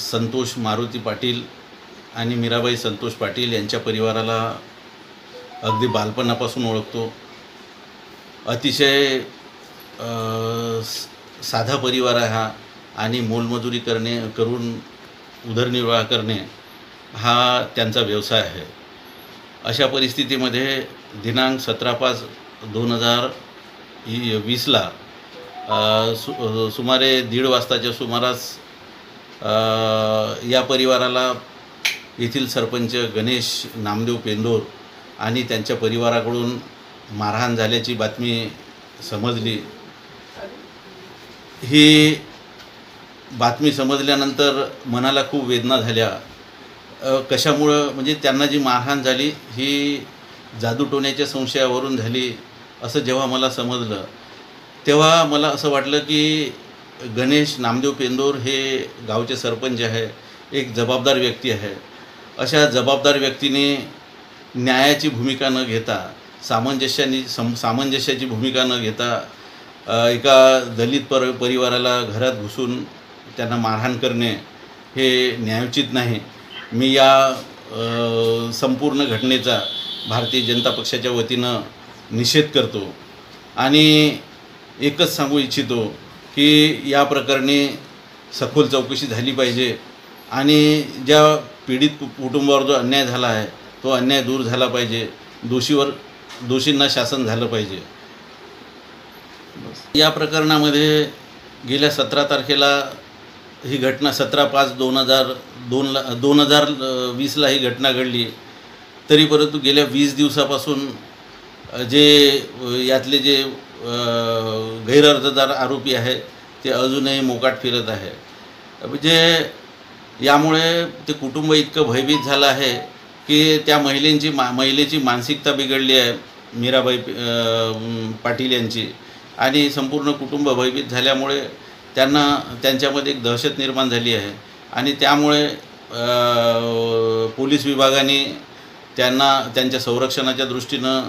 संतोष मारुती पाटील आणि मीराबाई संतोष पाटील यांच्या परिवाराला अगदी बालपणापासून ओळखतो। अतिशय साधा परिवार आहे हा आणि मोलमजुरी करून उदरनिर्वाह करणे हा त्यांचा व्यवसाय आहे। अशा परिस्थितीमध्ये दिनांक 17/5/2020ला सुमारे 1:30 वाजताच्या सुमारास या परिवाराला येथील सरपंच गणेश नामदेव पेंदोर आणि त्यांच्या परिवाराकडून मारहाण झाल्याची बातमी समजली। ही बातमी समजल्यानंतर मनाला खूप वेदना झाल्या। कशामुळं म्हणजे त्यांना जी मारहाण झाली ही जादूटोण्याच्या संशयावरून झाली असं जेव्हा मला समजलं तेव्हा मला असं वाटलं की गणेश नामदेव पेंदोर हे गावचे सरपंच आहे, एक जबाबदार व्यक्ती आहे। अशा जबाबदार व्यक्तीने न्यायाची भूमिका न घेता सामंजस्याची भूमिका न घेता एका दलित परिवाराला घरात घुसून त्यांना मारहाण करणे हे न्यायोचित नाही। मी या संपूर्ण घटनेचा भारतीय जनता पक्षाच्या वतीनं निषेध करतो आणि एकच सांगू इच्छितो की या प्रकरणी सखोल चौकशी झाली पाहिजे आणि ज्या पीडित कुटुंबावर जो अन्याय झाला आहे तो अन्याय दूर झाला पाहिजे। दोषींना शासन झालं पाहिजे। या प्रकरणामध्ये गेल्या 17 तारखेला ही घटना 17/5/2020ला ही घटना घडली। तरी परंतु गेल्या 20 दिवसापासून यातले जे गैरअर्जदार आरोपी आहे ते अजूनही मोकाट फिरत आहे। म्हणजे यामुळे ते कुटुंब इतकं भयभीत झालं आहे की त्या महिलेची मानसिकता बिघडली आहे, मीराबाई पाटील यांची, आणि संपूर्ण कुटुंब भयभीत झाल्यामुळे त्यांच्यामध्ये एक दहशत निर्माण झाली आहे आणि त्यामुळे पोलीस विभागाने त्यांच्या संरक्षणाच्या दृष्टीनं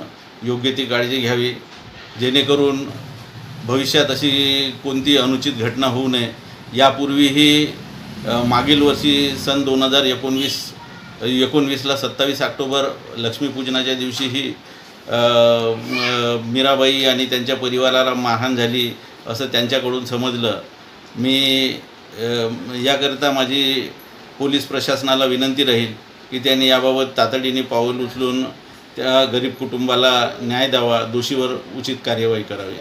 योग्य ती काळजी घ्यावी जेणेकरून भविष्यात अशी कोणती अनुचित घटना होऊ नये। यापूर्वीही मागील वर्षी सन 2019ला 27 ऑक्टोबर लक्ष्मीपूजनाच्या दिवशीही मीराबाई आणि त्यांच्या परिवाराला मारहाण झाली असं त्यांच्याकडून समजलं। मी याकरिता माझी पोलीस प्रशासनाला विनंती राहील की त्यांनी याबाबत तातडीने पाऊल उचलून त्या गरीब कुटुंबाला न्याय द्यावा, दोषीवर उचित कार्यवाही करावी।